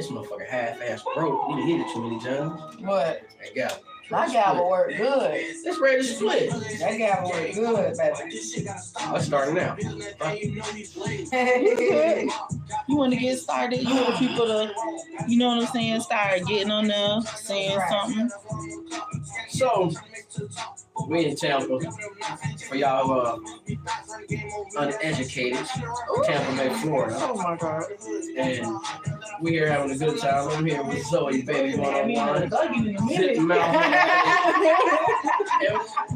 This motherfucker half-ass broke. You done hit it too many times. What? That gavel. My gavel work good. It's ready to split. That gavel work good, baby. Let's start now. You want to get started? You want people to, you know what I'm saying, start getting on there, saying something. So, we in Tampa. For y'all uneducated, Tampa Bay, Florida. Oh my God. And we here having a good time. I'm here with Zoe, baby, one-on-one. Sitting mouth.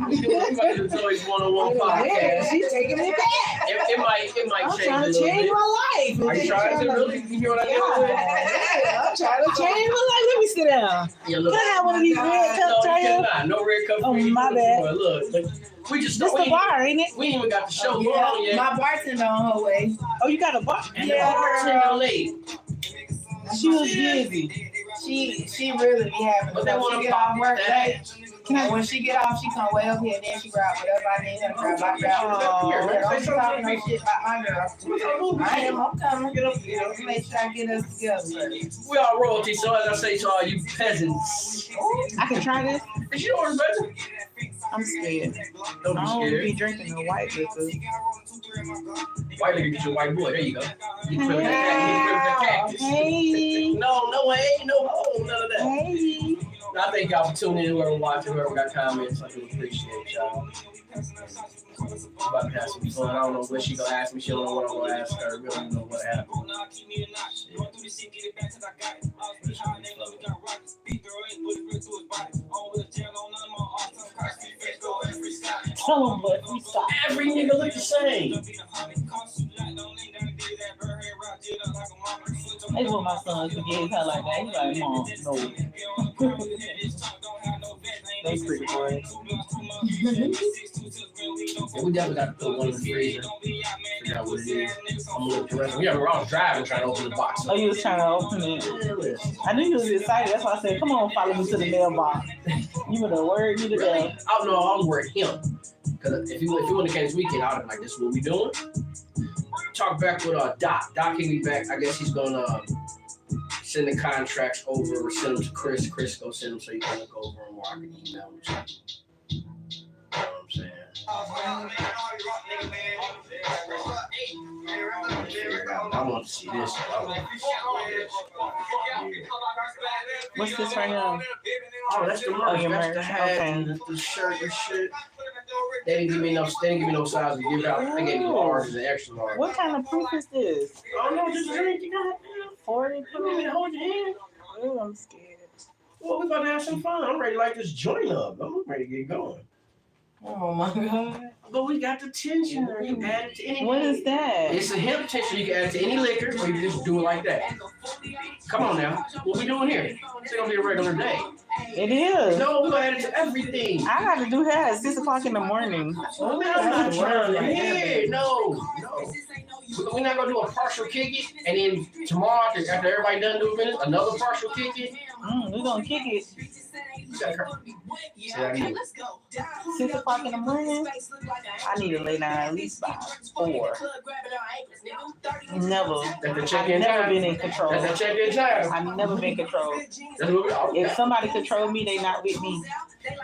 We about to do Zoe's one-on-one podcast. She's taking it back. It might I'm change trying a to little change bit. my life. Are you trying to really? You hear what I did? Yeah, I'm trying to change my life. Let me sit down. Yeah, look. Can I have one of these red cups right here? No red cup. Oh, my bad. But look, we just This the bar, ain't it? We ain't even got the show going on yet. My bartender on her way. Oh, you got a bar? And the bartender late. She was busy. She really be having. But they She want to get pop off work late. Can When she get off, she come way up here, then she grab whatever I need her to grab. I Here, grab. man. Don't talk no shit about my girl. I'm coming. Get up, you know. Make sure I get us together. We are royalty, so as I say to all you peasants, I can try this? is you order better? I'm scared. Don't I be don't be scared. drinking no white liquor. White liquor, get your white boy. There you go. You put that cactus. Hey. No way, no hole, none of that. Hey. I thank y'all for tuning in, whoever watching, whoever got comments. I do appreciate y'all. I'm about to have some fun. I don't know what she gonna ask me. She don't know what I'm gonna ask her. I really don't know what happened. Tell them what we stop. Every nigga look the same. That's what my son could get his hair like that. He's like, Mom, no. They pretty boys. Yeah, we definitely got to put one in the freezer. Figure out what it is. I'm gonna look the rest. Yeah, I was driving trying to open the box. Oh, you was trying to open it. I knew you was excited. That's why I said, come on, follow me to the mailbox. You would have worried me to death. I don't know. I was worried him. Because if you wouldn't have came this weekend, I would have been like, this is what we doing. Talk back with Doc. Doc can be back. I guess he's gonna send the contracts over or send them to Chris. Chris go send them so you can look over them or I can email them. You know what I'm saying? I want to see this. What's this right now? Oh, that's the merch. your That's the merch. hat Okay. and the shirt and shit. They didn't give me no size to give out. They gave me large and extra large. What kind of proof is this? Oh no, just drink. You got 40 Let me proof? hold your hand. Oh, I'm scared. Well, we about to have some fun. I'm ready to light this joint up. I'm ready to get going. Oh my God. But we got the tensioner. You add it to anything. What is that? It's a hemp tensioner. You can add it to any liquor, or you can just do it like that. Come on now. What we doing here? It's gonna be a regular day. It is. No, we're gonna add it to everything. I got to do hair at 6 o'clock in the morning. Oh, man, I'm not trying to hear. No. We're not gonna do a partial kick it, and then tomorrow after everybody done do a minute, another partial kick it. We're going to kick it. See what I mean? 6 o'clock in the morning. I need to lay down at least by 4. Never. That's the check-in I've never time. been in control. That's the check-in time. I've never been controlled. That's what we If somebody control me, they not with me.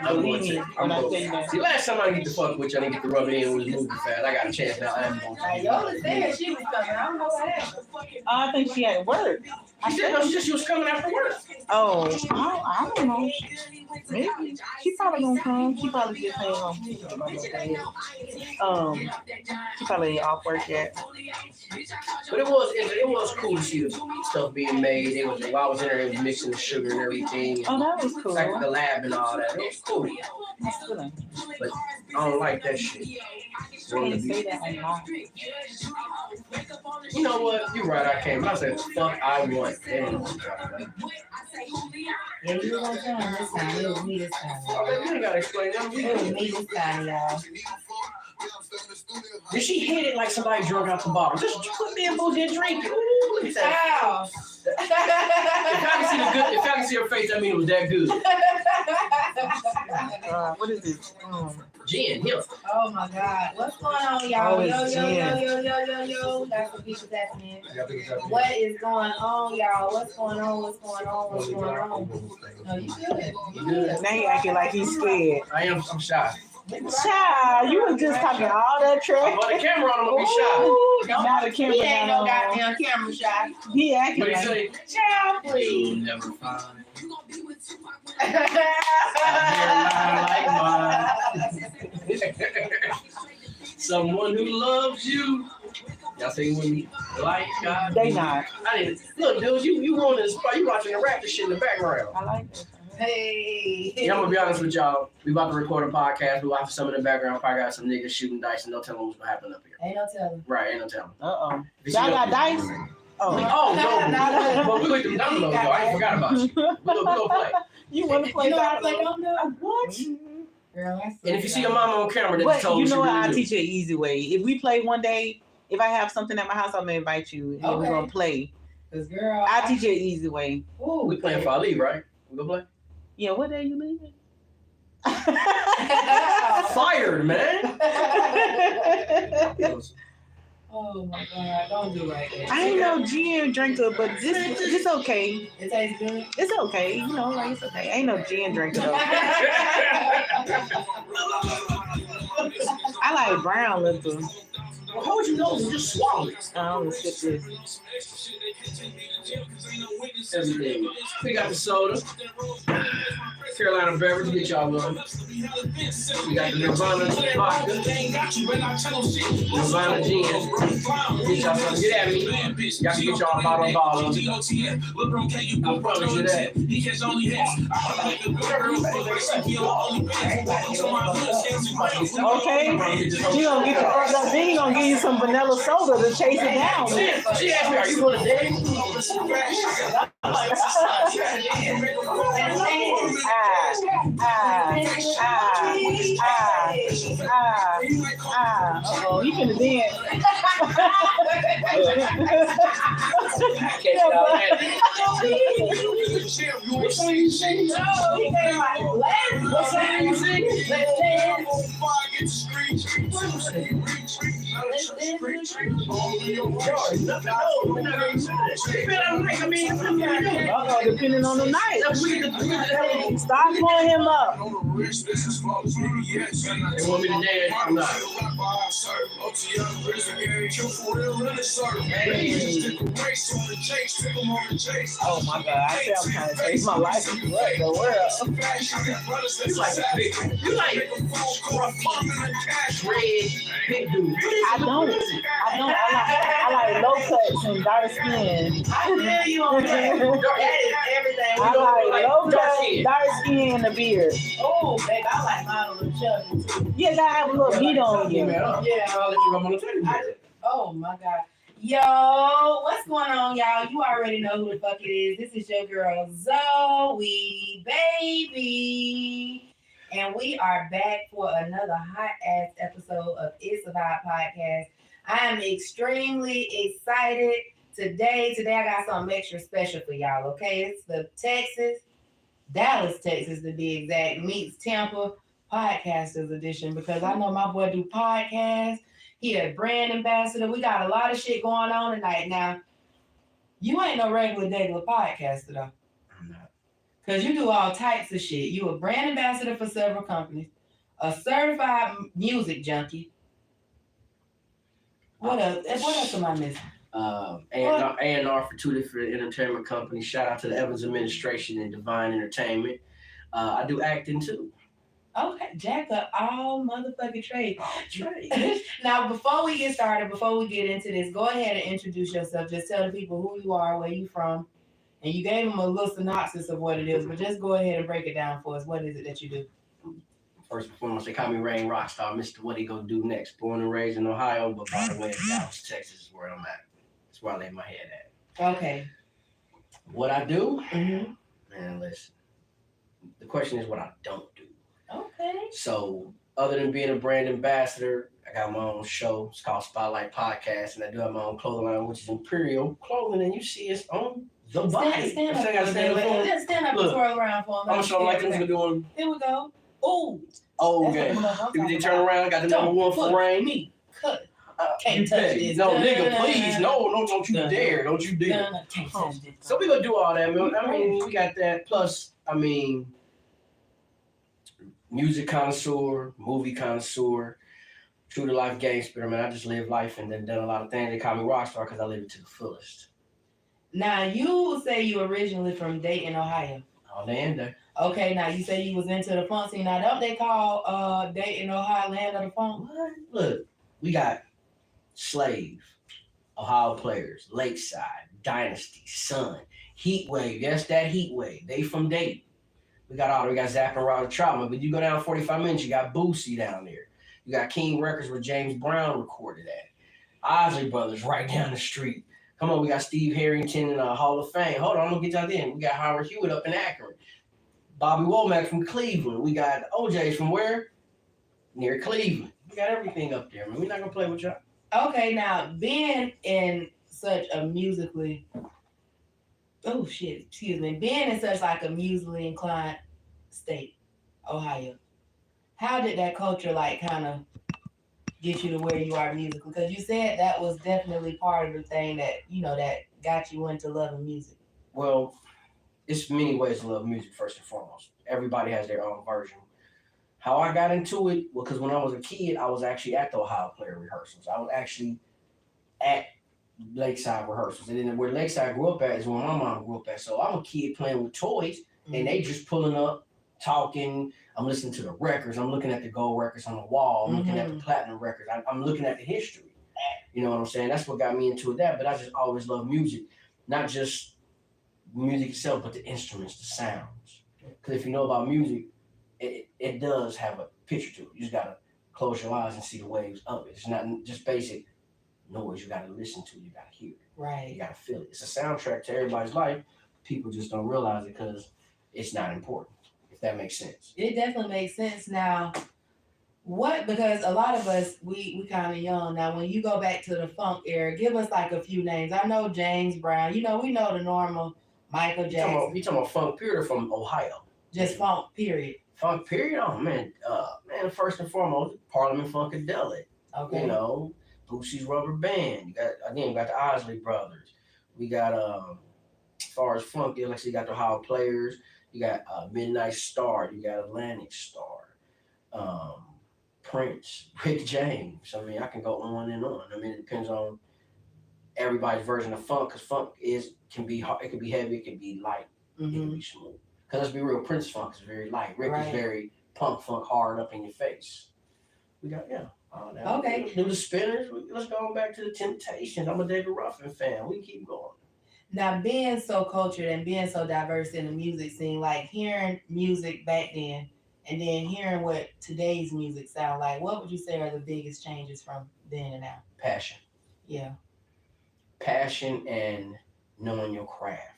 Believe me when I tell you that. See, last time I get to fuck with you, I didn't get to rub it in with moving fast. I got a chance now. I'm Yola said she was coming. I don't know what happened. I think she had work. I said no, she was coming after work. Oh, I don't know. Maybe she probably gonna come. She probably just ain't she probably ain't off work yet. But it was cool to see the stuff being made. It was while I was in there, it was mixing the sugar and everything. Oh, that was cool. Like the lab and all that. It was cool. That's good. But I don't like that shit. Can't say that I'm not. You know what? You're right. I can't. I said, fuck, I want. Damn. Yeah, you was on time this time. It was me this time. Oh, you ain't gotta explain that. It was me this time, y'all. Did she hit it like somebody drunk out the bottle? Just put me in booze and drink it. Ooh, look at that. Wow. If I can see her face, that means it was that good. What is this? Jen, him. Oh my God. What's going on, y'all? Yo. That's what people asking. What is going on, y'all? What's going on? No, you good. You good. Now he acting like he's scared. I'm shy. Child, you was just talking all that trash. On the camera on, I'm gonna be shy. Now the camera He ain't no on. goddamn camera shy. He acting What he like say? Child, please. You'll never find I someone who loves you. Y'all sing with me? Like God. they not. I didn't look, dude. You on this spot? You watching the raptor shit in the background? I like that. Hey. Yeah, I'm gonna be honest with y'all. We about to record a podcast. We watching some in the background. Probably got some niggas shooting dice, and no telling what's gonna happen up here. Ain't no telling. Right? Ain't no telling. Uh-oh. If you see Y'all got no- dice? Oh. Oh no! But we with them dominoes though. I ain't forgot about you. We gonna play. You want to play You know how to dominoes? play dominoes? What? Girl, I And if you see your mama on camera, then But told you she know what? I'll really teach you an easy way. If we play one day, if I have something at my house, I'm gonna invite you and we're gonna play. Cause girl, I'll teach you an easy way. Ooh, We playing for I leave, right? We gonna play? Yeah, what day you leaving? Fired, man. Oh my God, don't do like that. I ain't no gin drinker, but this okay. It tastes good. It's okay. You know, like it's okay. Ain't no gin drinker though. I like brown liquor. Well, hold your nose and just swallow it. I don't sip this. Everything. We got the soda. Carolina beverage, get y'all one. We got the Nirvana vodka. Nirvana gin. Get y'all some. Get at me. Got to get y'all a bottle of bottle. I promise you that. Okay. He gonna get then he gonna give you some vanilla soda to chase it down. She asked me, are you going to dance? Oh, you finna dance. What song you sing? What song you sing? Depending on the night. Stop pulling him up. They want me to dance? I'm not. Oh my God, I feel I'm trying to take my life in the world. You like scruffy, red, big dude. I don't. I like low cuts and dark skin. I feel you on that. That is everything. I like low cuts, dark skin, and a beard. Oh, baby, I like mine a little chubby too. Yeah, gotta have a little meat on you. Yeah, I'll let you rub on the table. Oh my God. Yo, what's going on, y'all? You already know who the fuck it is. This is your girl Zoe, baby. And we are back for another hot ass episode of It's a Vibe podcast. I am extremely excited today. Today I got something extra special for y'all, okay? It's the Dallas, Texas to be exact, meets Tampa Podcasters Edition, because I know my boy do podcasts. He a brand ambassador. We got a lot of shit going on tonight. Now, you ain't no regular podcaster though. I'm not. Because you do all types of shit. You a brand ambassador for several companies, a certified music junkie. What else am I missing? A&R for 2 different entertainment companies. Shout out to the Evans administration and Divine Entertainment. I do acting too. Okay, jack up all motherfucking trade. Trade. Now, before we get started, before we get into this, go ahead and introduce yourself. Just tell the people who you are, where you from, and you gave them a little synopsis of what it is, but just go ahead and break it down for us. What is it that you do? First and foremost, they call me Rain Rockstar, Mr. What He Gonna Do Next. Born and raised in Ohio, but by the way, Dallas, Texas is where I'm at. That's where I lay my head at. Okay. What I do? Mm-hmm. Man, listen. The question is what I don't do. Okay. So, other than being a brand ambassador, I got my own show. It's called SpotLight Podcast, and I do have my own clothing line, which is Imperial Clothing, and you see it's on the body. Stand up. I gotta stand up for it. Just stand up and Look, twirl around for I'm gonna show them like things we're doing. Here we go. Oh, Oh, That's okay. the stuff I'm They talking turn about. around, got the Don't number one put for rain. me. Cut. You Can't touch pay. this. No, Dun, nigga, dun, please. dun, No, don't you dun, dare. Don't you dare. dun, can't touch this. So we gonna do all that, man. I mean, we got that. Plus, I mean, music connoisseur, movie connoisseur, true to life gangster, man. I just live life and then done a lot of things. They call me rock star because I live it to the fullest. Now you say you originally from Dayton, Ohio. All day and day. Okay, now you say you was into the funk scene. Now don't they call Dayton, Ohio land of the funk? What? Look, we got Slave, Ohio Players, Lakeside, Dynasty, Sun, Heat Wave. Yes, that Heat Wave. They from Dayton. We got Zap and Rod Trauma. But you go down 45 minutes, you got Boosie down there. You got King Records where James Brown recorded at. Osley Brothers right down the street. Come on, we got Steve Harrington in the Hall of Fame. Hold on, I'm gonna get y'all in. We got Howard Hewitt up in Akron. Bobby Womack from Cleveland. We got OJ's from where? Near Cleveland. We got everything up there, man. We're not gonna play with y'all. Okay, now being in such a musically, being in such like a musically inclined state, Ohio, how did that culture like kind of get you to where you are musically? Because you said that was definitely part of the thing that, that got you into loving music. Well, it's many ways to love music, first and foremost. Everybody has their own version. How I got into it, well, because when I was a kid, I was actually at the Ohio Player rehearsals. I was actually at Lakeside rehearsals. And then where Lakeside grew up at is where my mom grew up at. So I'm a kid playing with toys, and they just pulling up, talking. I'm listening to the records. I'm looking at the gold records on the wall. I'm looking at the platinum records. I'm looking at the history. You know what I'm saying? That's what got me into that. But I just always loved music, not just music itself, but the instruments, the sounds. Because if you know about music, it does have a picture to it. You just gotta close your eyes and see the waves of it. It's not just basic noise. You gotta listen to it. You gotta hear it. Right. You gotta feel it. It's a soundtrack to everybody's life. People just don't realize it because it's not important. If that makes sense. It definitely makes sense. Now, because a lot of us, we kind of young. Now, when you go back to the funk era, give us like a few names. I know James Brown. We know the normal Michael Jackson. You talking about funk period or from Ohio? Just funk period. Funk period? Oh, man. First and foremost, Parliament Funkadelic. Okay. Boosie's Rubber Band. You got the Osley Brothers. We got, as far as funk, you got the Ohio Players. You got Midnight Star. You got Atlantic Star. Prince, Rick James. I mean, I can go on and on. I mean, it depends on everybody's version of funk, because funk can be hard, it can be heavy, it can be light, it can be smooth. Because let's be real, Prince funk is very light. Rick is very punk funk, hard up in your face. We got okay. Do the Spinners. Let's go back to the Temptations. I'm a David Ruffin fan. We can keep going. Now, being so cultured and being so diverse in the music scene, like hearing music back then and then hearing what today's music sound like, what would you say are the biggest changes from then and now? Passion. Yeah. Passion and knowing your craft.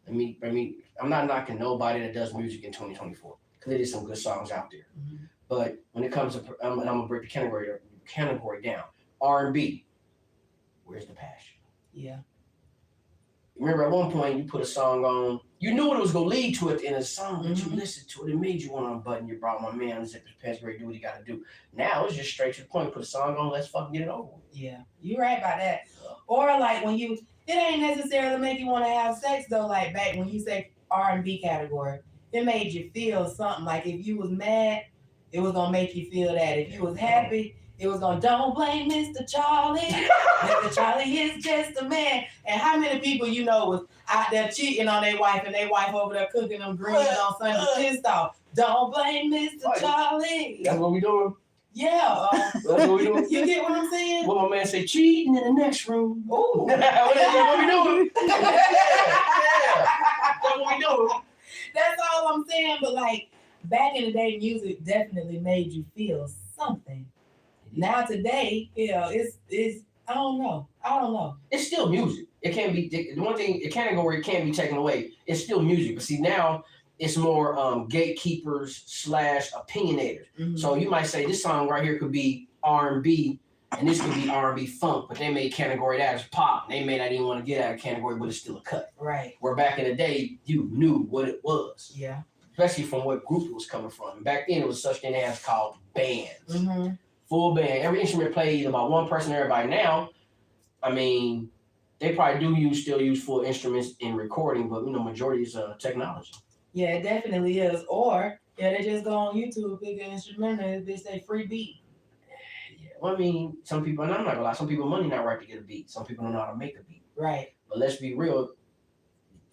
I'm not knocking nobody that does music in 2024, because there is some good songs out there. Mm-hmm. But when it comes to, I'm gonna break the category down. R&B, where's the passion? Yeah. Remember, at one point you put a song on, you knew what it was gonna lead to at the end of the song, but you listened to it. It made you want to unbutton. You brought my man and zip his pants, ready to do what he got to do. Now it's just straight to the point. Put a song on, let's fucking get it over with. Yeah, you're right about that. Or like when it ain't necessarily make you want to have sex though. Like back when you say R&B category, it made you feel something. Like if you was mad, it was gonna make you feel that. If you was happy, it was gonna, don't blame Mr. Charlie. Mr. Charlie is just a man. And how many people was out there cheating on their wife and their wife over there cooking them greens on Sunday pissed off? Don't blame Mr. Charlie. That's what we doing? Yeah. That's what we doing? You get what I'm saying? What my man say, cheating in the next room. Ooh. What we doing? Yeah. That's what we doing. That's all I'm saying. But like back in the day, music definitely made you feel something. Now today, it's I don't know. It's still music. It can't be the one thing. It can't go where it can't be taken away. It's still music. But see, now it's more gatekeepers / opinionators. Mm-hmm. So you might say this song right here could be R&B, and this could be R&B funk, but they may category that as pop. They may not even want to get out of category, but it's still a cut. Right. Where back in the day, you knew what it was. Yeah. especially from what group it was coming from. Back then, it was such thing as called bands, full band. Every instrument played about one person. Everybody now, I mean, they probably still use full instruments in recording, but majority is technology. Yeah, it definitely is. Or they just go on YouTube, pick an instrument, and they say free beat. Yeah, well, I mean, some people, and I'm not gonna lie, some people money not right to get a beat. Some people don't know how to make a beat. Right. But let's be real,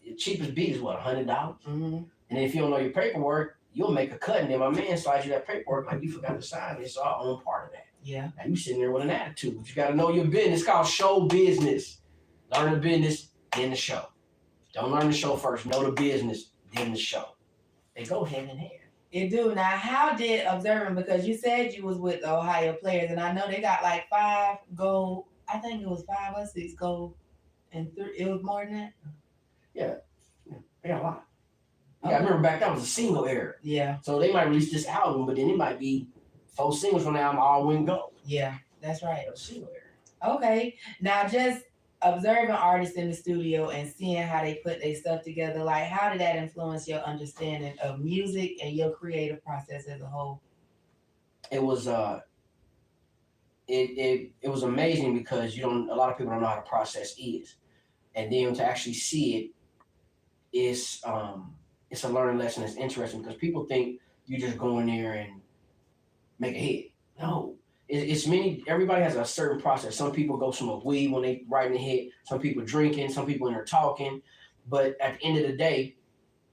the cheapest beat is what, $100? And if you don't know your paperwork, you'll make a cut, and then my man slides you that paperwork like you forgot to sign. It's our own part of that. Yeah. Now you sitting there with an attitude, but you got to know your business. It's called show business. Learn the business, then the show. Don't learn the show first. Know the business, then the show. They go hand in hand. It do. Now, how did observing, because you said you was with the Ohio players, and I know they got like 5 gold. I think it was 5 or 6 gold, and 3. It was more than that. Yeah, they got a lot. Yeah, I remember back that was a single era. Yeah. So they might release this album, but then it might be 4 singles from the album all win gold. Yeah, that's right. A single era. Okay. Now, just observing artists in the studio and seeing how they put their stuff together, like how did that influence your understanding of music and your creative process as a whole? It was it was amazing because a lot of people don't know how the process is, and then to actually see it is it's a learning lesson. It's interesting because people think you just go in there and make a hit. No. It's many. Everybody has a certain process. Some people go smoke weed when they writing a hit. Some people drinking. Some people in there talking. But at the end of the day,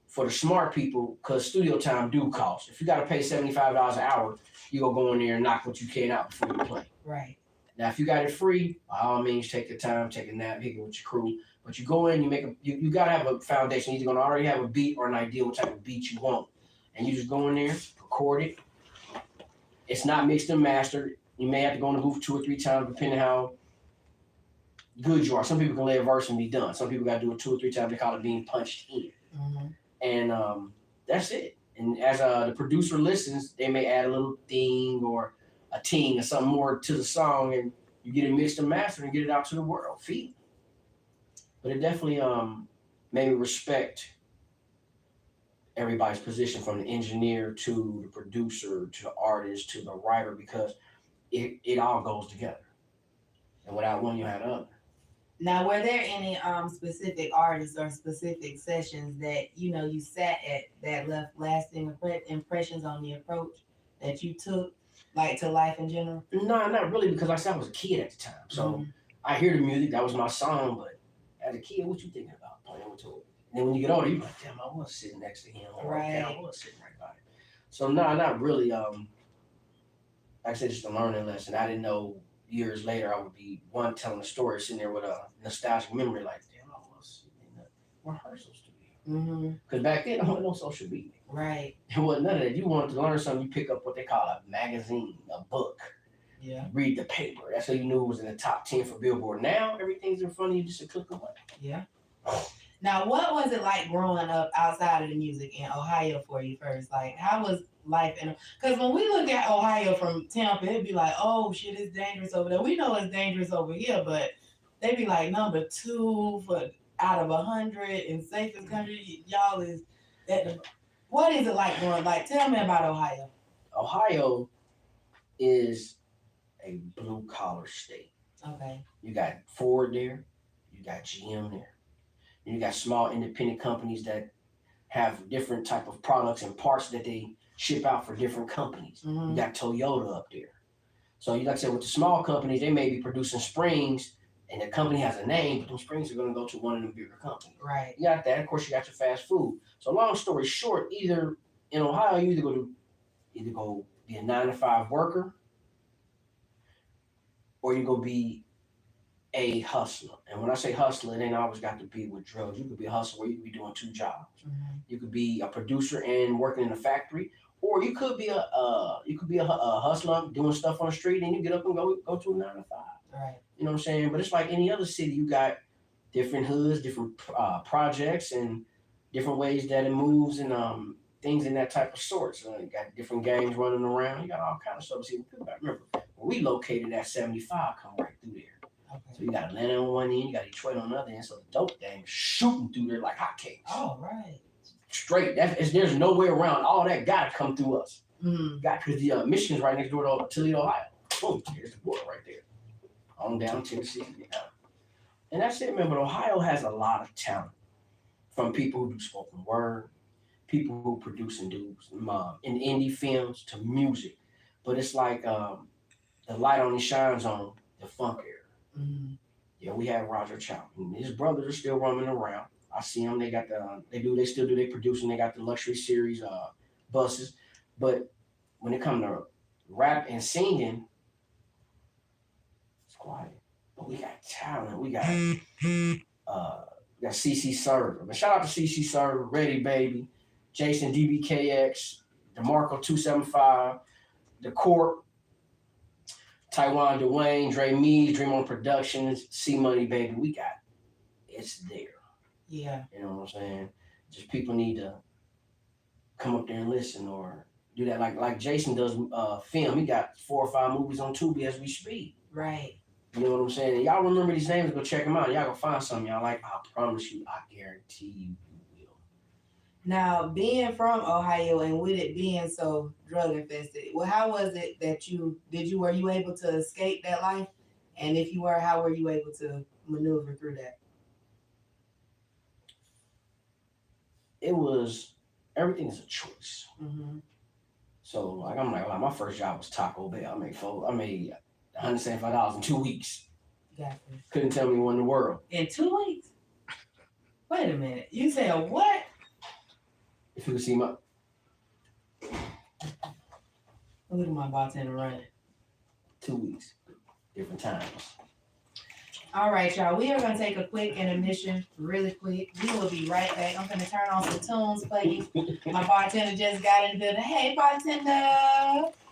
for the smart people, because studio time do cost. If you got to pay $75 an hour, you go in there and knock what you can out before you play. Right. Now, if you got it free, by all means, take your time, take a nap, kick it with your crew. But you go in, you got to have a foundation. You're gonna already have a beat or an idea what type of beat you want, and you just go in there, record it. It's not mixed and mastered. You may have to go in the booth 2 or 3 times, depending how good you are. Some people can lay a verse and be done. Some people got to do it 2 or 3 times. They call it being punched in. And that's it. And as the producer listens, they may add a little thing or a ting or something more to the song, and you get it mixed and mastered and get it out to the world. Feel. But it definitely made me respect everybody's position, from the engineer to the producer to the artist to the writer, because it all goes together. And without one, you had the other. Now, were there any specific artists or specific sessions that you sat at that left lasting impressions on the approach that you took, like, to life in general? No, not really, because like I said, I was a kid at the time. So I hear the music, that was my song, but as a kid, what you thinking about playing with it? And then when you get older, you're like, damn, I was sitting next to him. Or, right. Damn, I was sitting right by him. So no, not really. Like I said, just a learning lesson. I didn't know years later I would be telling a story, sitting there with a nostalgic memory, like, damn, I was in the rehearsal studio. Because back then, there wasn't no social media. Right. It wasn't none of that. You wanted to learn something, you pick up what they call a magazine, a book. Yeah. Read the paper. That's how you knew it was in the top 10 for Billboard. Now everything's in front of you, just a click away. Yeah. Now, what was it like growing up outside of the music in Ohio for you first? Like, how was life in? Because when we look at Ohio from Tampa, it'd be like, oh shit, it's dangerous over there. We know it's dangerous over here, but they'd be like number 2 out of 100 in safest country. Y'all is that. What is it like growing? Like, tell me about Ohio. Ohio is a blue collar state. Okay. You got Ford there, you got GM there. And you got small independent companies that have different type of products and parts that they ship out for different companies. You got Toyota up there. So like I said, with the small companies, they may be producing springs and the company has a name, but those springs are going to go to one of the bigger companies. Right. You got that. Of course, you got your fast food. So long story short, either in Ohio, you either go be a 9-to-5 worker, or you go be a hustler. And when I say hustler, it ain't always got to be with drugs. You could be a hustler where you could be doing 2 jobs. You could be a producer and working in a factory, or you could be a hustler doing stuff on the street, and you get up and go to a 9-to-5. Right. You know what I'm saying? But it's like any other city. You got different hoods, different projects, and different ways that it moves, and things in that type of sort. So you got different gangs running around. You got all kinds of stuff. See, remember, when we located at 75, come right through there. Okay. So you got Atlanta on one end, you got Detroit on the other end. So the dope gang is shooting through there like hotcakes. Oh, right. straight. There's no way around. All that gotta come through us. Mm. Because the Michigan's right next door to Toledo, Ohio. Boom, there's the border right there. On down Tennessee. Yeah. And that's it, man. But Ohio has a lot of talent. From people who do spoken word, people who produce and do in indie films to music. But it's like the light only shines on the funk era. Mm. Yeah, we have Roger Chapman. His brothers are still roaming around. I see them. They got they still do. They producing. They got the luxury series buses. But when it comes to rap and singing, it's quiet. But we got talent. We got CC Server. But shout out to CC Server, Ready Baby, Jason DBKX, DeMarco 275, The Court, Taiwan Dwayne, Dre Mead, Dream On Productions, C Money Baby. We got it's there. Yeah. You know what I'm saying? Just people need to come up there and listen or do that. Like Jason does film. He got 4 or 5 movies on Tubi as we speak. Right. You know what I'm saying? And y'all remember these names, go check them out. Y'all gonna find something y'all like. I promise you, I guarantee you will. Now, being from Ohio and with it being so drug infested, well, how was it that were you able to escape that life? And if you were, how were you able to maneuver through that? It was, everything is a choice. Mm-hmm. So like my first job was Taco Bell. I made $175 in 2 weeks. Gotcha. Couldn't tell me what in the world. In 2 weeks? Wait a minute. You said what? If you could see my Look at my bartender running. 2 weeks, different times. All right, y'all. We are gonna take a quick intermission, really quick. We will be right back. I'm gonna turn on some tunes, please. My bartender just got in the building. Hey, bartender.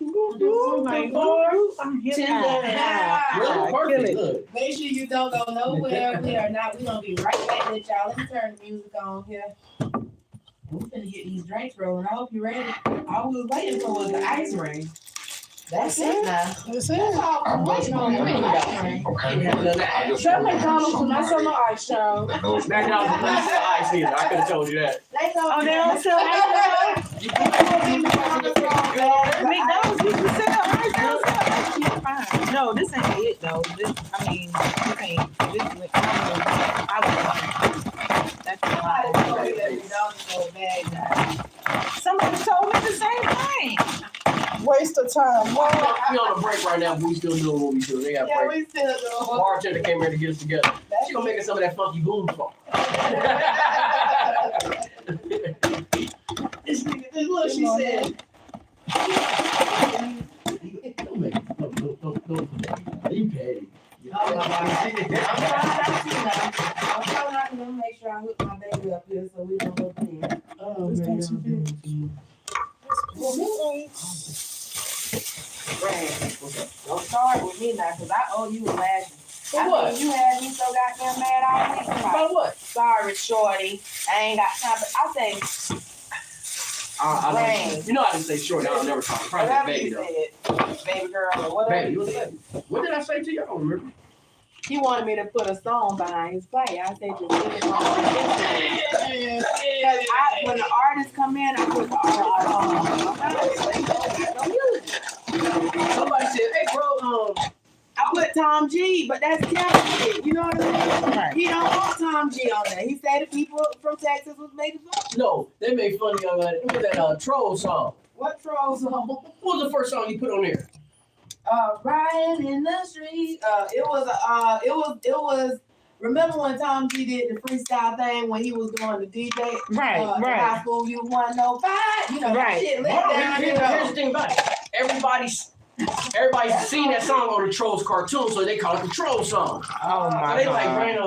Oh my Lord. I'm Really perfect. Look. Make sure you don't go nowhere. We're gonna be right back with y'all. Let me turn the music on here. We're gonna get these drinks rolling. I hope you're ready. All we was waiting for was the ice ring. That's it now. That's That's it. all I'm waiting on. The ice ring. Some McDonald's and not some ice, y'all. McDonald's don't sell ice either. I could have told you that. They don't. Oh, they don't sell ice? McDonald's used to sell ice. They don't sell ice. You're fine. No, this ain't it though. This ain't. That's a lie. Somebody told me the same thing. Waste of time. We on a break right now, but we still doing what we do. They got Yeah, break. we still do. Bartender came here to get us together. She gonna make us some of that funky boom song. This is what she said. Don't make it. Don't. You petty. Oh my God. I'm trying not to make sure I hook my baby up here so we don't look in. Oh, This man. thing's too big. Don't start with me now, because I owe you a last. For what? You had me so goddamn mad all week. I'm like, About what? sorry, shorty. I ain't got time. But I say, I know. You know I didn't say short. I'll never talk. Probably whatever baby you though. said, baby girl or whatever. Baby, you what's said. that? What did I say to you? I don't remember. He wanted me to put a song behind his play. I said, just leave it on. Because when the artists come in, I put the artist on. Somebody said, "Hey, bro, I put Tom G, but that's Texas. You know what I mean? Right. He don't want Tom G on there. He said the people from Texas was making fun. no, they made fun of you on that troll song. What troll song? What was the first song you put on there? Riding in the street. It was. Remember when Tom G did the freestyle thing when he was doing the DJ? Right. The high school you 105. You know, Right. that shit lit Hold on, down. here's the thing about it. Everybody's seen that song on the Trolls cartoon, so they call it the Troll song. Oh So my they like, God. man,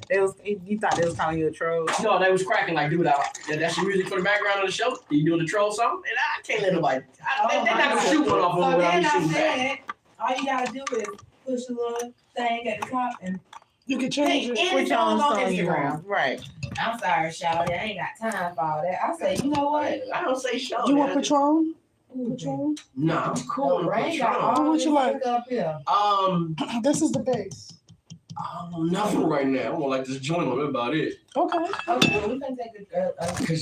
You thought they was calling you a troll? no, they was cracking like, dude, that's your music for the background of the show? You doing the Troll song? And I can't let nobody. They're not gonna shoot one off So of me without then me I shooting back. said, all you gotta do is push the little thing at the top and You can change it. any song on Instagram. Instagram. Right. I'm sorry, Shawty, I ain't got time for all that. I say, you know what? I don't say show. You want Patron? Ooh, Patron? Nah, I'm cool. Rain got Patron. all What this you like? shit up here. This is the base. I don't know nothing right now. I want like this joint on. That's about it. Okay. Okay, we can take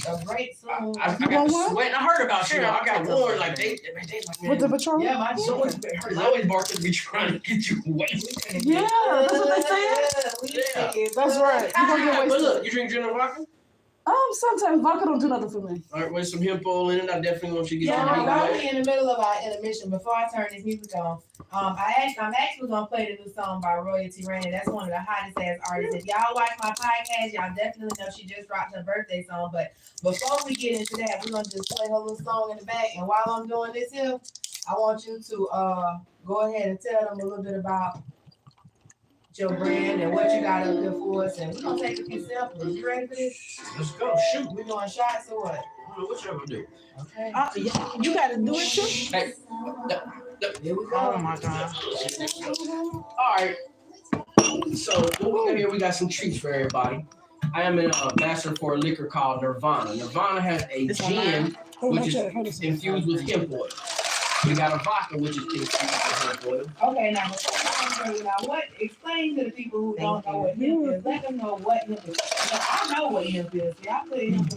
a break soon. I got the sweat. I heard about you. I got warned. Like they like, man, With the Patron? Yeah, my someone's always barking to be trying to get you wasted. Yeah, that's what they said. Yeah. That's right. You gonna get But wasted. look, you drink gin and vodka? Sometimes vodka don't do nothing for me. All right, with some hemp oil in it, I definitely want you to get Yeah, some while hemp we in the middle of our intermission, before I turn this music on, I'm actually gonna play the new song by Royalty Rain. That's one of the hottest ass artists. If y'all watch my podcast, y'all definitely know she just dropped her birthday song. But before we get into that, we're gonna just play her little song in the back. And while I'm doing this here, I want you to go ahead and tell them a little bit about your brand and what you got up there for us. And we're gonna take a few samples. You ready for this? Let's go. Shoot. We doing shots or what? I don't know what y'all gonna do. Okay. You gotta do it too. Hey. Here we go. Oh my god. All right. So what we got here, we got some treats for everybody. I am an ambassador for a liquor called Nirvana. Nirvana has a gin which is infused with hemp oil. We got a vodka which is infused with hemp oil. Okay, now explain to the people who don't know what hemp is. Let them know what hemp is. I know what hemp is. See, I put hemp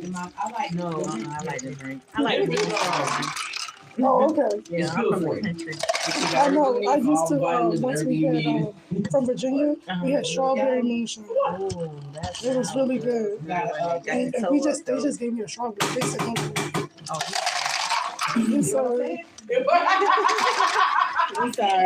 in my I like I like the drink. I like the drink. Oh, okay. It's I'm good from for the you. country. I know. I used to, once we had, from Virginia, we had strawberry moonshine. Oh, that's It was really good. And they just gave me a strawberry. They said, okay. I'm sorry. I'm sorry.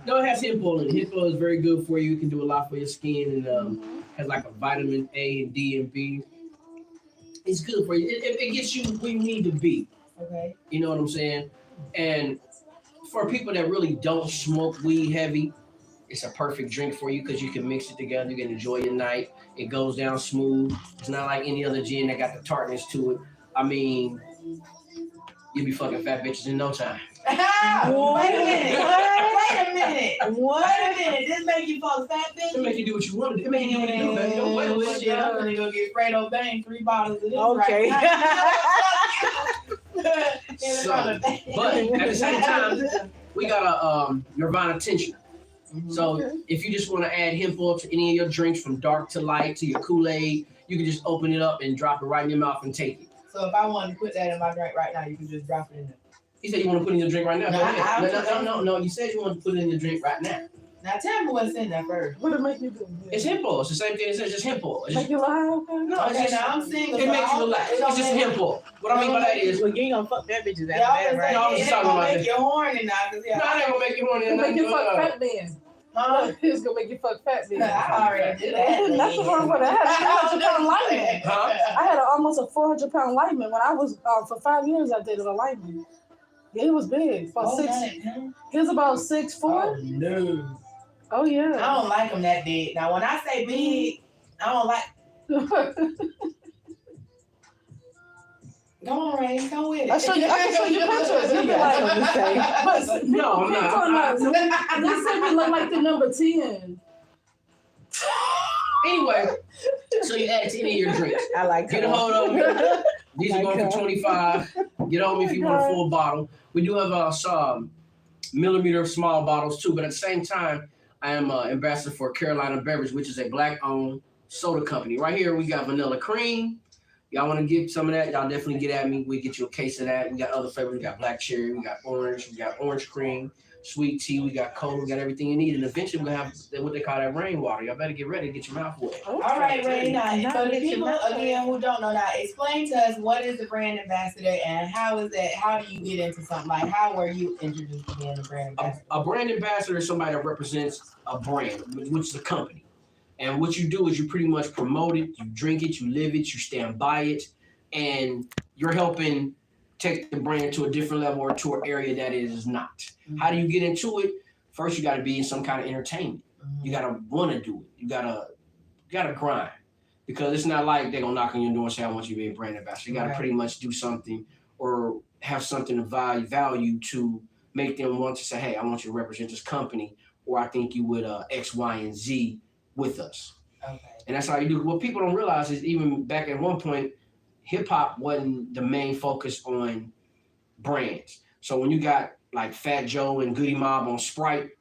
No, it has hemp oil in it. Hemp oil is very good for you. It can do a lot for your skin and has like a vitamin A and D and B. It's good for you. It gets you where you need to be. Okay. You know what I'm saying? And for people that really don't smoke weed heavy, it's a perfect drink for you because you can mix it together. You can enjoy your night. It goes down smooth. It's not like any other gin that got the tartness to it. I mean, you'll be fucking fat bitches in no time. Wait a minute. What? Wait a minute. This make you fuck fat bitch? It make you do what you want to do. It make you do what you do, baby. Don't play with it. Shit, I'm gonna go get Fredo Bang 3 bottles of this Okay. So, but at the same time, we got a Nirvana tensioner. So if you just want to add hemp oil to any of your drinks from dark to light to your Kool-Aid, you can just open it up and drop it right in your mouth and take it. So if I wanted to put that in my drink right now, you can just drop it in there. You said you want to put it in your drink right now? No, Go ahead. No. You said you want to put it in your drink right now. Now tell me what's in there first. What it make you do? It's hemp oil. It's the same thing. It's just hemp oil. It's Make just, you lie? Okay. no, it's Okay, just, now I'm single. it makes you relax. It's just hemp oil. What I mean by that is, Well, you ain't gonna fuck that bitches Yeah, I after was that, No, I right? was it just ain't talking gonna about make this. you horny now. Cause no, it ain't gonna make you horny. It make you fuck fat men. Huh? It's gonna make you fuck fat men. I already did that. That's the wrong word. I had a 400-pound lineman. Huh? I had almost a 400-pound lineman when I was for 5 years. I dated a lineman. Yeah, he was big. About he was about 6'4". Oh, no. Oh I yeah. don't like them that big. Now, when I say big, I don't like. Go on, Ray. Go with it. I can show you pictures. You be like, but No, I'm not. They said we look like the number 10. Anyway, so you add it to any of your drinks. I like Get a hold of them. These are going for $25. Get on me if you want a full bottle. We do have some millimeter small bottles too, but at the same time, I am an ambassador for Carolina Beverage, which is a black-owned soda company. Right here, we got vanilla cream. Y'all want to get some of that? Y'all definitely get at me. We get you a case of that. We got other flavors. We got black cherry. We got orange cream, sweet tea. We got cola. We got everything you need. And eventually, we're going to have what they call that rainwater. Y'all better get ready to get your mouth wet. All right, Ray. Now, for the people again who don't know, now explain to us what is the brand ambassador and how is that? How do you get into something like? How were you introduced to being a brand ambassador? A brand ambassador is somebody that represents a brand, which is a company. And what you do is you pretty much promote it, you drink it, you live it, you stand by it, and you're helping take the brand to a different level or to an area that it is not. Mm-hmm. How do you get into it? First, you got to be in some kind of entertainment. Mm-hmm. You got to want to do it. You gotta grind, because it's not like they're gonna knock on your door and say, "I want you to be a brand ambassador." You got to pretty much do something or have something of value to make them want to say, "Hey, I want you to represent this company," or "I think you would X, Y, and Z with us." Okay. And that's how you do. What people don't realize is even back at one point, hip hop wasn't the main focus on brands. So when you got like Fat Joe and Goody Mob on Sprite.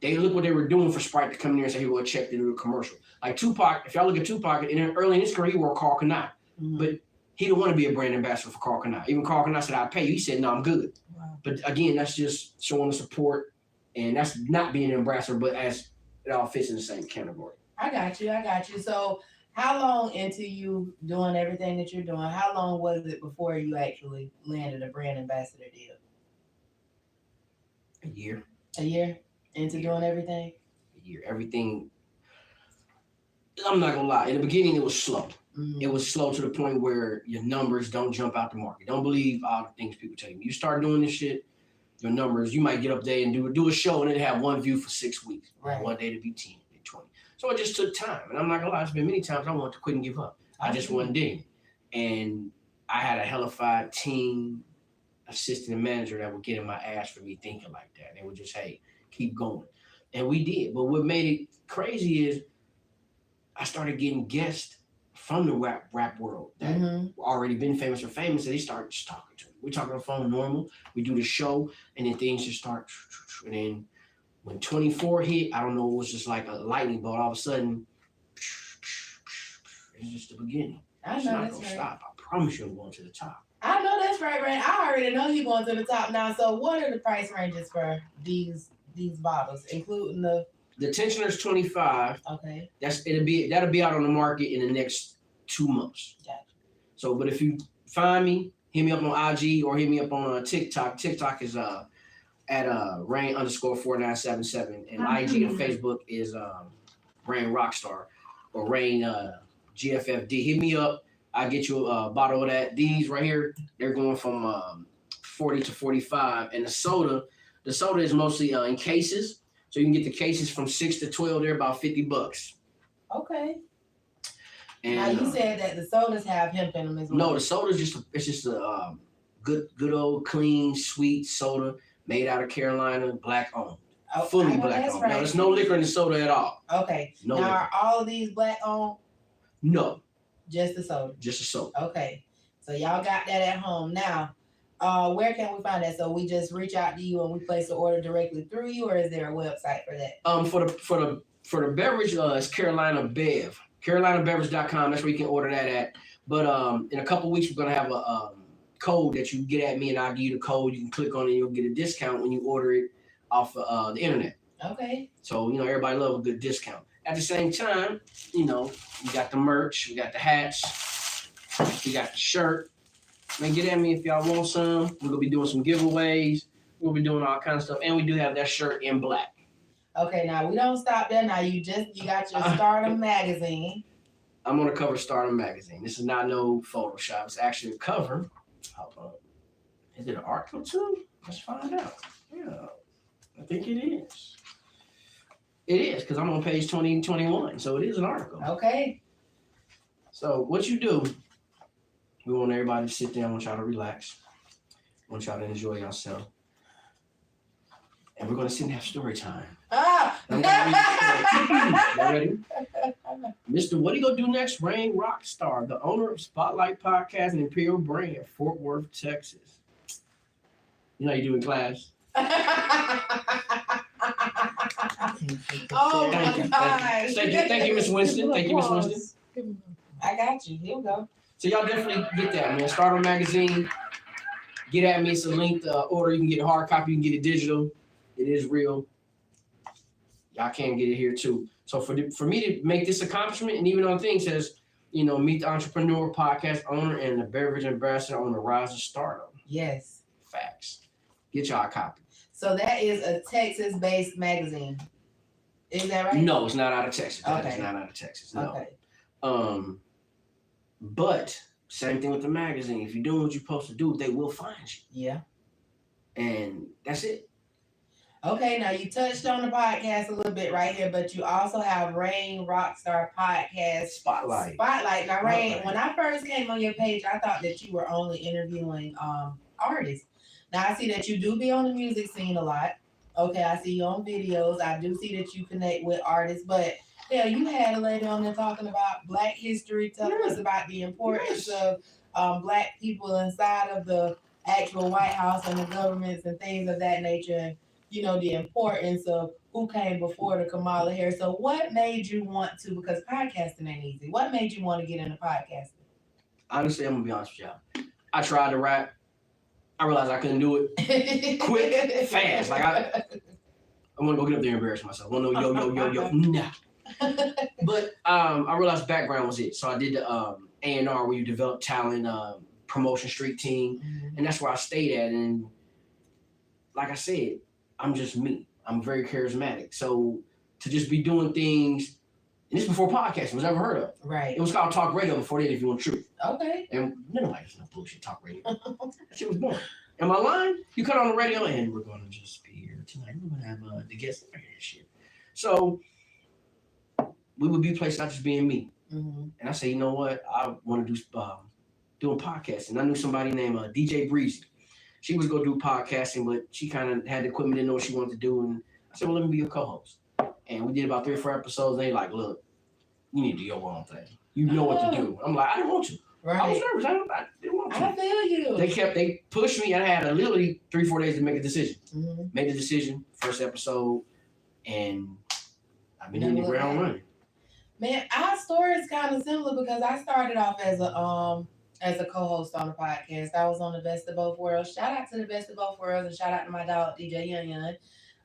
They look what they were doing for Sprite to come in here and say, "Hey, we'll check to do a commercial." Like Tupac, if y'all look at Tupac, early in his career, he wore Carl Kanai. But he didn't want to be a brand ambassador for Carl Kanai. Even Carl Kanai said, "I'll pay you." He said, "No, I'm good." Wow. But again, that's just showing the support, and that's not being an ambassador, but as it all fits in the same category. I got you. So how long into you doing everything that you're doing, how long was it before you actually landed a brand ambassador deal? A year. A year into doing everything? A year. Everything. I'm not gonna lie. In the beginning, it was slow. It was slow to the point where your numbers don't jump out the market. Don't believe all the things people tell you. You start doing this shit, your numbers, you might get up there and do a show and then have one view for 6 weeks. Right. One day to be 10, then 20. So it just took time. And I'm not gonna lie, it's been many times I wanted to quit and give up. I just wasn't doing it. And I had a hellified team, assistant and manager that would get in my ass for me thinking like that. They would just, hey, keep going. And we did. But what made it crazy is I started getting guests from the rap world that already been famous or famous, and they start just talking to me. We talk on the phone normal. We do the show, and then things just start. And then when 24 hit, I don't know, it was just like a lightning bolt. All of a sudden, it's just the beginning. It's not gonna stop. I promise you, I'm going to the top. I know that's right, Ray. I already know you're going to the top now. So what are the price ranges for these bottles, including the tensioner's 25. Okay. That'll be out on the market in the next 2 months. Gotcha. So, but if you find me, hit me up on IG or hit me up on TikTok. TikTok is at Rain_4977, and IG and Facebook is Rain Rockstar or Rain GFFD. Hit me up. I'll get you a bottle of that. These right here, they're going from 40 to 45, and the soda is mostly in cases. So you can get the cases from 6 to 12. They're about $50. Okay. And now you said that the sodas have hemp in them as well. No, the soda's just a good old clean sweet soda made out of Carolina, black owned, fully black owned. Right. No, there's no liquor in the soda at all. Okay. No. Now liquor. are all of these black owned? No. Just the soda. Just the soda. Okay. So y'all got that at home now. Where can we find that? So we just reach out to you and we place the order directly through you, or is there a website for that? For the beverage, it's Carolina Bev. CarolinaBeverage.com. That's where you can order that at. But in a couple weeks, we're gonna have a code that you get at me, and I'll give you the code. You can click on it, and you'll get a discount when you order it off the internet. Okay. So everybody loves a good discount. At the same time, we got the merch, we got the hats, we got the shirt. Man, get at me if y'all want some. We're gonna be doing some giveaways. We'll be doing all kinds of stuff, and we do have that shirt in black. Okay, now we don't stop there. Now you got your Stardom magazine. I'm on the cover of Stardom magazine. This is not no Photoshop. It's actually a cover. Hold on. Is it an article too? Let's find out. Yeah, I think it is. It is, because I'm on page 20 and 21, so it is an article. Okay. So what you do, we want everybody to sit down. I want y'all to relax. I want y'all to enjoy yourself. And we're going to sit and have story time. Ah! Y'all ready? Mr. What are you going to do next? Rain Rockstar, the owner of SpotLight Podcast and Imperial Brand, Fort Worth, Texas. You know how you do in class? Oh my gosh. Thank you, Miss Winston. Thank you, Miss Winston. I got you. Here we go. So y'all definitely get that, man. Start on magazine. Get at me. It's a linked order. You can get a hard copy. You can get it digital. It is real. Y'all can get it here too. So for me to make this accomplishment, and even on things says, meet the entrepreneur, podcast owner, and the beverage ambassador on the rise of stardom. Yes. Facts. Get y'all a copy. So that is a Texas-based magazine. Is that right? No, it's not out of Texas. Okay. That is not out of Texas. No. Okay. But same thing with the magazine. If you're doing what you're supposed to do, they will find you. Yeah. And that's it. Okay, now you touched on the podcast a little bit right here, but you also have Rain Rockstar Podcast Spotlight. Now, Rain, when I first came on your page, I thought that you were only interviewing artists. Now I see that you do be on the music scene a lot. Okay, I see you on videos. I do see that you connect with artists, but hell, you had a lady on there talking about Black history, telling us about the importance of Black people inside of the actual White House and the governments and things of that nature. You know, the importance of who came before the Kamala Harris. So what made you want to, because podcasting ain't easy, what made you want to get into podcasting? Honestly, I'm gonna be honest with y'all. I tried to rap. I realized I couldn't do it quick, fast. Like I want to go get up there and embarrass myself. I want to yo, nah. But I realized background was it. So I did the A&R where you develop talent, promotion street team, and that's where I stayed at. And like I said, I'm just me. I'm very charismatic. So to just be doing things, and this before podcasting was ever heard of. Right. It was called talk radio before that, if you want truth. Okay. And nobody was no bullshit talk radio. That shit was boring. Am I lying? You cut on the radio and we're gonna just be here tonight. We're gonna have the guests and shit. So we would be placed not just being me. Mm-hmm. And I say, you know what? I want to do doing podcasting. I knew somebody named DJ Breezy. She was gonna do podcasting, but she kind of had the equipment, didn't know what she wanted to do. And I said, well, let me be your co-host. And we did about 3 or 4 episodes. They like, look, you need to do your own thing. You know what to do. I'm like, I didn't want to. Right. I was nervous. I didn't want to. I feel you. They pushed me. I had literally 3-4 days to make a decision. Mm-hmm. Made the decision, first episode, and I've been in the ground running. Man, our story is kind of similar because I started off as a co-host on the podcast. I was on the Best of Both Worlds. Shout out to the Best of Both Worlds and shout out to my dog DJ Yun Yun.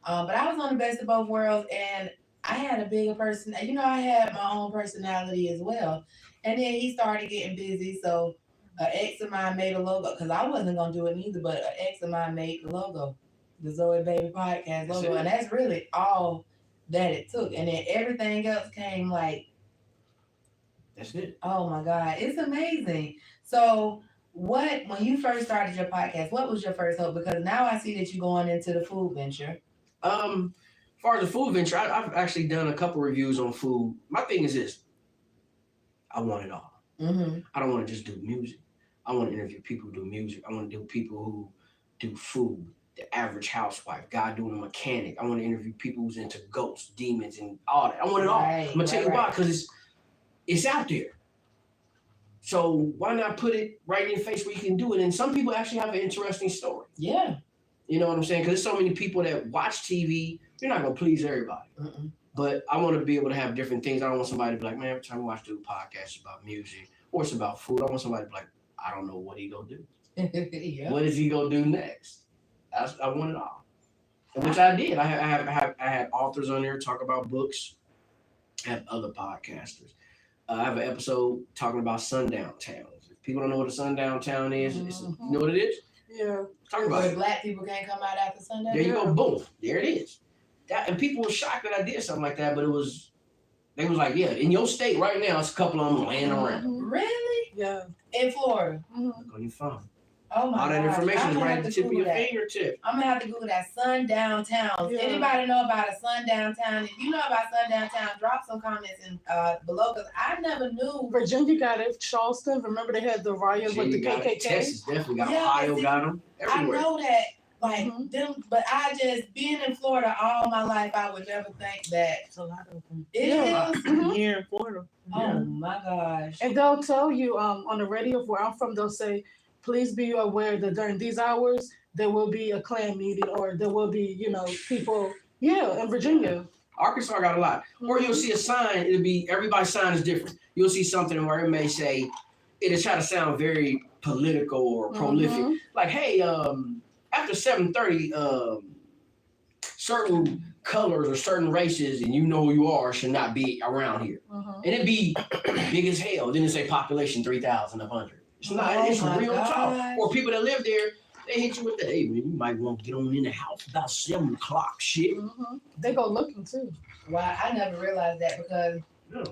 But I was on the Best of Both Worlds and I had a bigger person. You know, I had my own personality as well. And then he started getting busy, so an ex of mine made a logo because I wasn't gonna do it either. But an ex of mine made the logo, the Zoe Baby Podcast logo, and that's really all that it took. And then everything else came like. That's it. Oh my God, it's amazing. So, when you first started your podcast, what was your first hope? Because now I see that you're going into the food venture. As far as the food venture, I've actually done a couple reviews on food. My thing is this: I want it all. Mm-hmm. I don't want to just do music. I want to interview people who do music. I want to do people who do food. The average housewife, guy doing a mechanic. I want to interview people who's into ghosts, demons, and all that. I want it all. I'm gonna tell you why, because it's out there. So why not put it right in your face where you can do it? And some people actually have an interesting story. Yeah. You know what I'm saying? Because there's so many people that watch TV. You're not gonna please everybody. Mm-mm. But I want to be able to have different things. I don't want somebody to be like, man, every time I watch the podcast, it's about music or it's about food. I want somebody to be like, I don't know what he gonna do. Yeah. What is he gonna do next? I want it all, which I did. I had authors on there talk about books. I have other podcasters. I have an episode talking about sundown towns. If people don't know what a sundown town is, you know what it is? Yeah. Talk about Where it. black people can't come out after sundown. There you go, boom. There it is. And people were shocked that I did something like that, but they was like, yeah, in your state right now, it's a couple of them laying around. Really? Yeah. In Florida. Look on your phone. Oh my God. All that information is right at the tip of your fingertip. I'm gonna have to Google that sundown towns. Yeah. Anybody know about a sundown town? If you know about sundown town, drop some comments in below because I never knew. Virginia got it. Charleston. Remember they had the riot with the Virginia got it. KKK. Texas definitely got Yeah, Ohio see, got them. Everywhere. I know that, like them, but I just being in Florida all my life, I would never think that. It's a lot of them. It Yeah. is. Mhm. Here in Florida. Oh my gosh. And they'll tell you on the radio where I'm from, they'll say, please be aware that during these hours, there will be a Klan meeting or there will be, people, in Virginia. Arkansas got a lot. Or you'll see a sign, it'll be, everybody's sign is different. You'll see something where it may say, it'll try to sound very political or prolific. Mhm. Like, hey, after 7:30, certain colors or certain races, and you know who you are, should not be around here. Mhm. And it'd be big as hell. Then it say population 3,100. It's not, it's Oh my real gosh. talk. Or people that live there, they hit you with the, hey, man, you might want to get on in the house about 7 o'clock shit. Mhm. They go looking too. Wow, I never realized that because Yeah.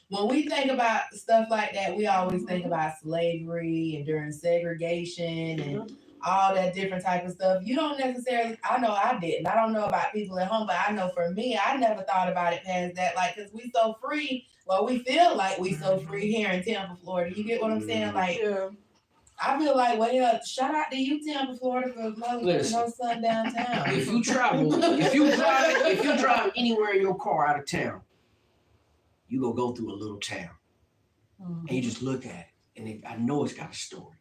when we think about stuff like that, we always think about slavery and during segregation and all that different type of stuff. You don't necessarily, I know I didn't. I don't know about people at home, but I know for me, I never thought about it past that. Like, because we so free, well, we feel like we so free here in Tampa, Florida. You get what I'm saying? Like, Yeah. I feel like, well, shout out to you, Tampa, Florida, for no sundown town. If you travel, if you drive anywhere in your car out of town, you go through a little town Mhm. and you just look at it, and I know it's got a story.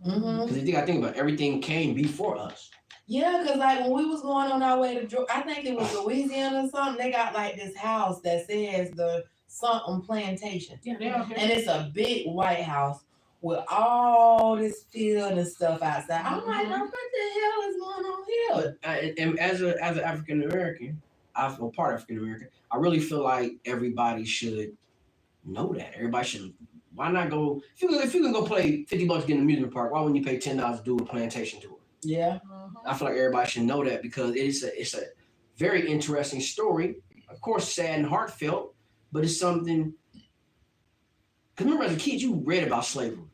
Because you got to think about it, everything came before us. Yeah, because like when we was going on our way to Georgia, I think it was Louisiana or something, they got like this house that says the something plantation. Yeah. And it's a big white house with all this field and stuff outside. I'm like, now what the hell is going on here? And as an African American, I'm a part African American. I really feel like everybody should know that. Everybody should. Why not go? If you can go play $50 to get in the amusement park, why wouldn't you pay $10 to do a plantation tour? Yeah. I feel like everybody should know that because it's a very interesting story. Of course, sad and heartfelt, but it's something. Because remember, as a kid, you read about slavery,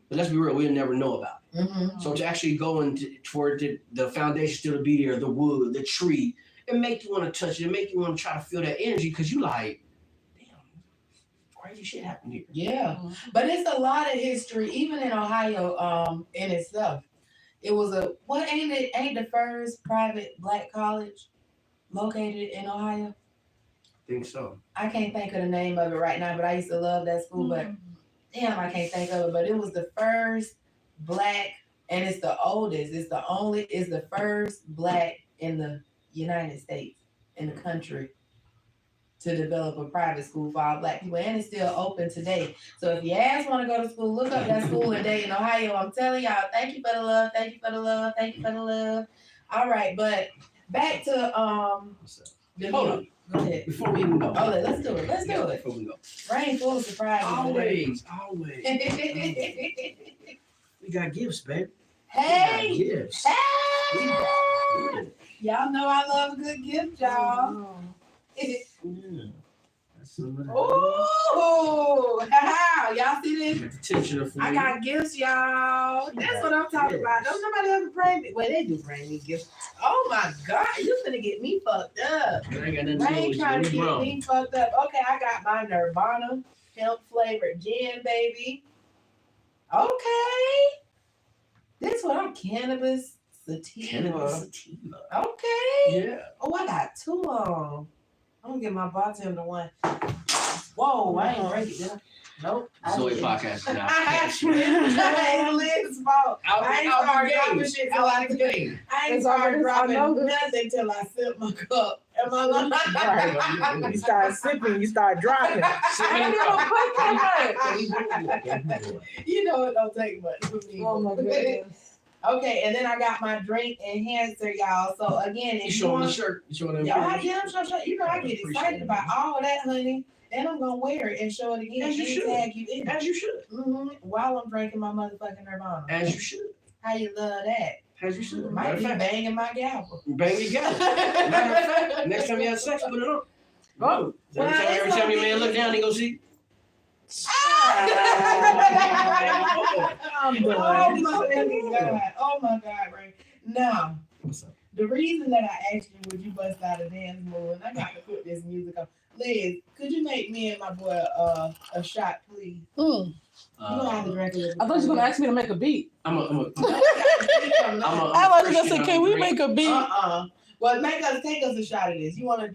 but let's be real, we'll never know about it. So to actually go toward the foundation still to be there, the wood, the tree, it make you want to touch it. It make you want to try to feel that energy because you like, damn, crazy shit happened here. Yeah. But it's a lot of history, even in Ohio, in itself. It was ain't the first private black college located in Ohio? I think so. I can't think of the name of it right now, but I used to love that school, but damn, I can't think of it. But it was the first black, and it's the oldest. It's the first black in the United States, in the country, to develop a private school for all black people, and it's still open today. So if your ass want to go to school, look up that school in Dayton, Ohio. I'm telling y'all, thank you for the love, thank you for the love, thank you for the love. All right, but back to the Hold on. Go ahead. Before we even go. Oh, let's do it. Let's do it. Before we go. Rain full of surprises. Always. Today. We got gifts, babe. Hey. We got gifts. Hey. Y'all know I love a good gift, y'all. That's some of that. Ooh, y'all see this? Got the tension for I you. got gifts, y'all. That's what I'm talking about. Don't nobody ever bring me. Well, they do bring me gifts. Oh my God, you finna get me fucked up. I ain't got nothing to do Rain with trying to you. get me fucked up. Okay, I got my Nirvana hemp flavored gin, baby. Okay. This one, I'm cannabis sativa. Cannabis sativa. Okay. Yeah. Oh, I got two of them. I'm gonna get my bartender one. Whoa, I ain't break it, did I? Nope. Zoe podcast is not. I ain't Liz's fault. I ain't started dropping shit till I game. I ain't started dropping nothing till I sip my cup. Am I lying? You start sipping, you start dropping. You know it don't take much for me. Oh my goodness. Okay, and then I got my drink enhancer, y'all. So again, You if showing the want, shirt? You showing them? yeah, I'm sure. You know, I get Appreciate excited it. about all that, honey. And I'm gonna wear it and show it again. As you and should. tag you in. As you should. While I'm drinking my motherfucking Nirvana. As you should. How you love that? As you should. Might Matter be of fact, banging my gavel. bang it together. Matter of fact, next time you have sex, put it on. Oh. Every time your man look down, he go see. I'm done. Oh my God, right. Now, What's up? the reason that I asked you would you bust out a dance move, and I got to put this music on. Liz, could you make me and my boy a shot, please? You don't have to drink a little. I thought you were gonna ask me to make a beat. I I was gonna say, can we make a beat? Well, take us a shot of this. You wanna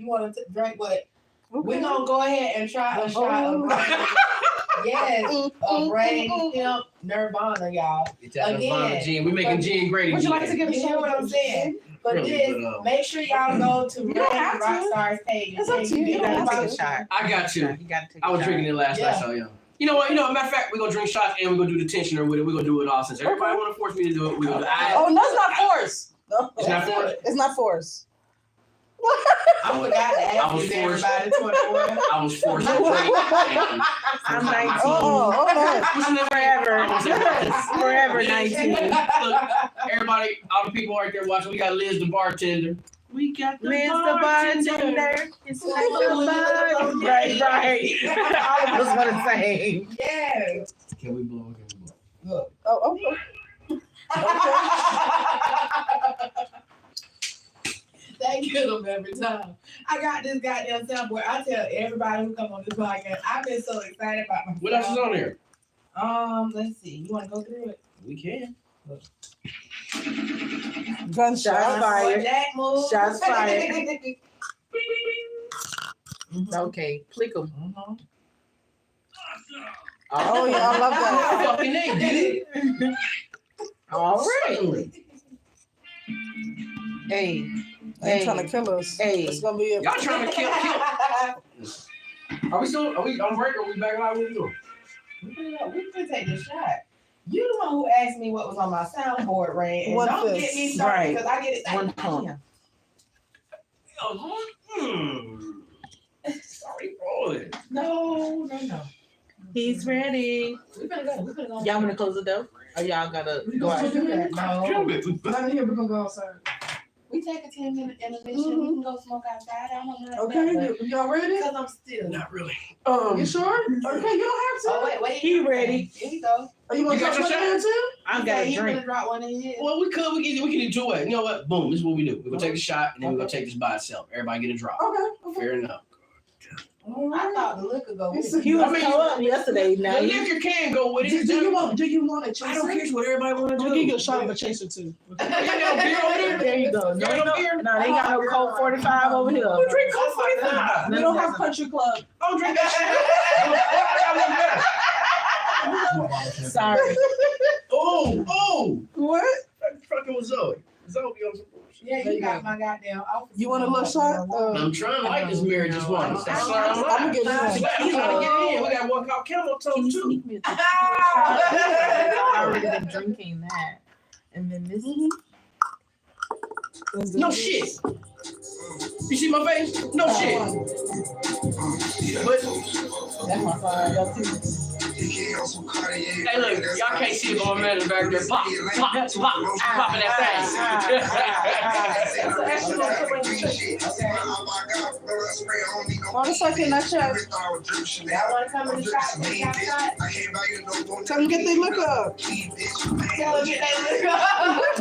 drink what? We're gonna go ahead and try a shot of yes, a Rain Hemp Nirvana, y'all. Again, we making gin Grady. Would you like to get a You hear shot? what I'm saying? But Really, this, but, make sure y'all go to You don't have to. Rockstar's page. It's up to you. You don't have Take to. a shot. I got you. You gotta take I a was shot. drinking it last night, so yeah. You know what? Matter of fact, we're gonna drink shots and we're gonna do the tensioner with it. We're gonna do it all since everybody wanna force me to do it. We're gonna do it. Oh, that's not force. It's not force. It's not force. I forgot to ask was you forced. everybody 24. I was forced to drink. I'm 19. Oh, okay. What's the name? Forever. Forever 19. Look, everybody, all the people right there watching, we got Liz the bartender. We got the Liz the bartender. It's like Ooh. the bartender. Right. All of us want to sing. Yes. Can we blow? Look. Oh, They get them every time. I got this goddamn soundboard. I tell everybody who come on this podcast, I've been so excited about my What else is on there? Let's see. You want to go through it? We can. gunshot. Shots fired. Jack move. Shots fired. Okay, click them. Oh yeah, I love that. Fucking name, did it? All right. Certainly. Hey. They trying to kill us. Hey. It's gonna be it. Y'all trying to kill. Are we on break or are we back live? What are we doing? We can take this shot. You the one who asked me what was on my soundboard, Ray. And What don't this? get me started Right. because I get it. One pump. Sorry, boy. No. He's ready. We better go. Y'all want to close the door? Or y'all gotta We go gonna out? do that. No. Not here. We're gonna go outside. We take a 10-minute intermission. We can go smoke outside. I don't know. Okay, y'all ready? Because I'm still. Not really. You sure? Okay, you don't have to. Oh, wait. He ready. Here you go. Are you gonna You got drop your one in too? I got a drink. Drop one in here. Well, we can do two ways. You know what? Boom. This is what we do. We're gonna take a shot and then we're gonna take this by itself. Everybody get a drop. Okay. Fair enough. I thought the liquor go with it. He was I mean, up yesterday. Now The he- liquor can go with it. Do you want a chaser? I don't care what everybody want to We'll do. give you a shot of a chaser too. You got no beer over there? There you go. No, Got no beer? no, they got no Coke 45 over here. Who drink Coke 45? We don't have country club. I don't drink that shit. Sorry. Oh! What? I'm fucking with Zoe. Zoe be on some bullshit. Yeah, you got my goddamn office. You want a little shot? I'm trying to like this marriage just once. That's all I'm I'm like. gonna get you We gotta get in. We got one called camel toe Can you too. sneak me a picture? I've already been drinking that. And then this is No shit. You see my face? No shit. But that's my side. Y'all too. hey, look, y'all can't see it, but my man in the back there. Pop, popping that On a second, not yet. Y'all want to come in the shot? Tell them get their liquor. Tell them get that liquor.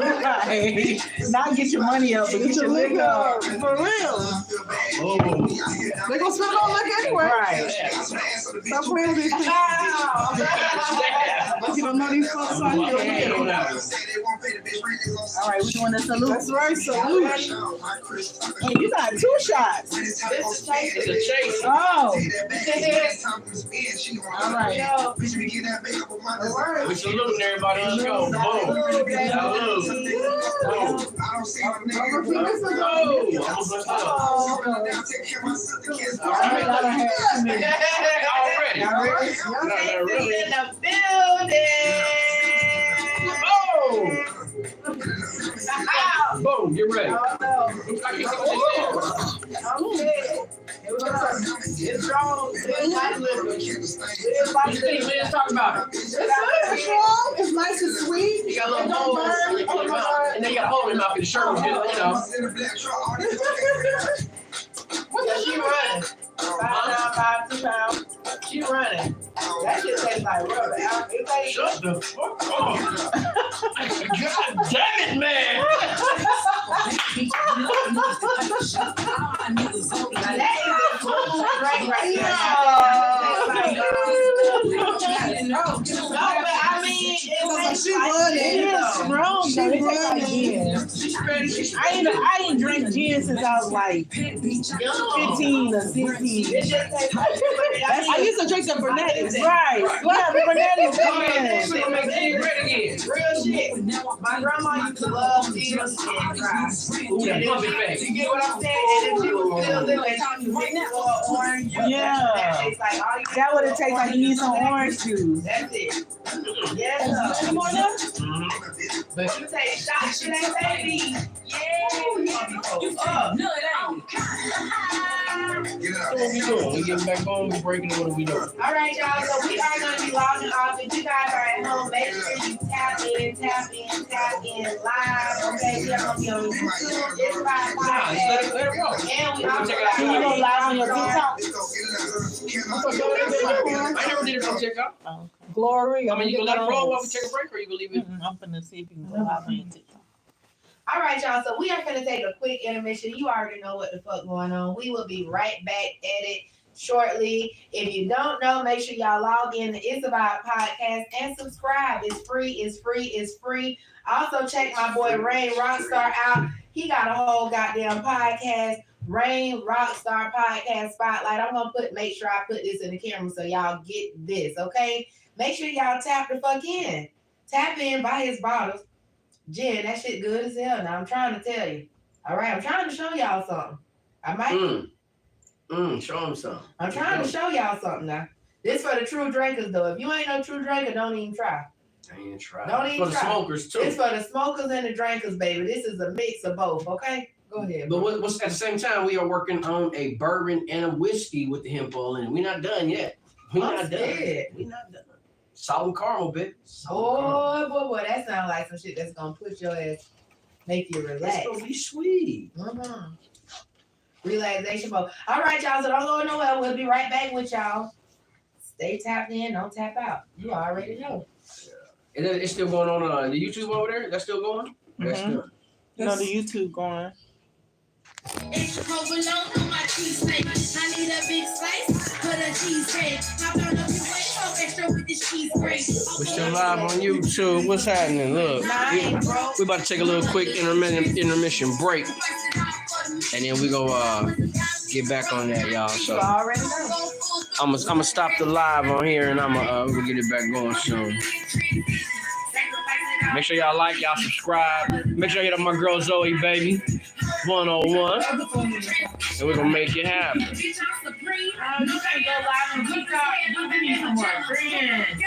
Right. Not get your money up, but Get your liquor up. for real. Oh. They gonna spend it on liquor anyway. Right. Stop playing with these people. You don't know these folks out here. All right, we doing the salute. That's right, salute. Hey, you got 2 shots. It's a chase. Oh. All right. Yo. We saluting everybody. Let's go. Boom. Already. In the building. Boom. Get ready. It's strong. Let's talk about it. It's strong. It's nice and sweet. You got a little hole in your mouth, and then you got a hole in your mouth, and the shirt was just, She running. 5 pounds. She running. That shit tastes like rubber. Shut the fuck up. God damn it, man. That is a full drink right there. I mean, She running. Strong. She running. She's ready. I ain't drink gin since I was like 15 or 16. it just tastes like I used to drink the Burnett. Right. Yeah, the Burnett is We're good. gonna make it red again. real shit. My grandma used to love tears and dry. Ooh, that puppy face. You get what I'm saying? And then she was still living and she was mixing a little orange juice. Yeah. That tastes like all you That would have tasted like you need some orange juice. That's it. Yes, sir. But you take shots today, baby. Yeah. You up. No, it ain't. What we doing? We getting back home, we breaking it, what are we doing? All right, y'all. So we are going to be logging off. If you guys are at home, make sure you tap in live. Okay, we are going to be on YouTube, this live Nah, just let it roll. and we also Can you go live on your TikTok? I never did it from TikTok. Oh, Glory. I mean, you gonna let it roll while we take a break, or you gonna leave it? I'm finna see if you can go live on your TikTok. All right, y'all. So we are going to take a quick intermission. You already know what the fuck going on. We will be right back at it shortly. If you don't know, make sure y'all log in to It's About Podcast and subscribe. It's free. It's free. It's free. Also, check my boy Rain Rockstar out. He got a whole goddamn podcast. Rain Rockstar Podcast Spotlight. I'm gonna make sure I put this in the camera so y'all get this, okay? Make sure y'all tap the fuck in. Tap in, buy his bottles. Jen, that shit good as hell. Now I'm trying to tell you. All right, I'm trying to show y'all something. I might. Show them something. I'm trying to show y'all something now. This for the true drinkers though. If you ain't no true drinker, don't even try. I ain't try. Don't even for try. the smokers too. It's for the smokers and the drinkers, baby. This is a mix of both. Okay, go ahead. But what's at the same time, we are working on a bourbon and a whiskey with the hemp oil in it. We're not done yet. We're not done. We're not done. Salt and caramel, baby. Boy, that sounds like some shit that's gonna put your ass, make you relax. It's gonna be sweet. Mm-hmm. Relaxation mode. All right, y'all. So don't go nowhere. We'll be right back with y'all. Stay tapped in. Don't tap out. You already know. And then it's still going on the YouTube over there. That's still going. That's good. You know the YouTube going. Extra provolone on my cheesesteak. I need a big slice for the cheesesteak. I burn up your way so extra with this cheese break. We're still live on YouTube. What's happening? Look, we about to take a little quick intermission break, and then we go get back on that, y'all. So I'm gonna stop the live on here, and we'll get it back going soon. Make sure y'all like, y'all subscribe. Make sure you hit up my girl Zoe, baby. 101. And we're gonna make it happen. You can't go live on TikTok. You need some more friends.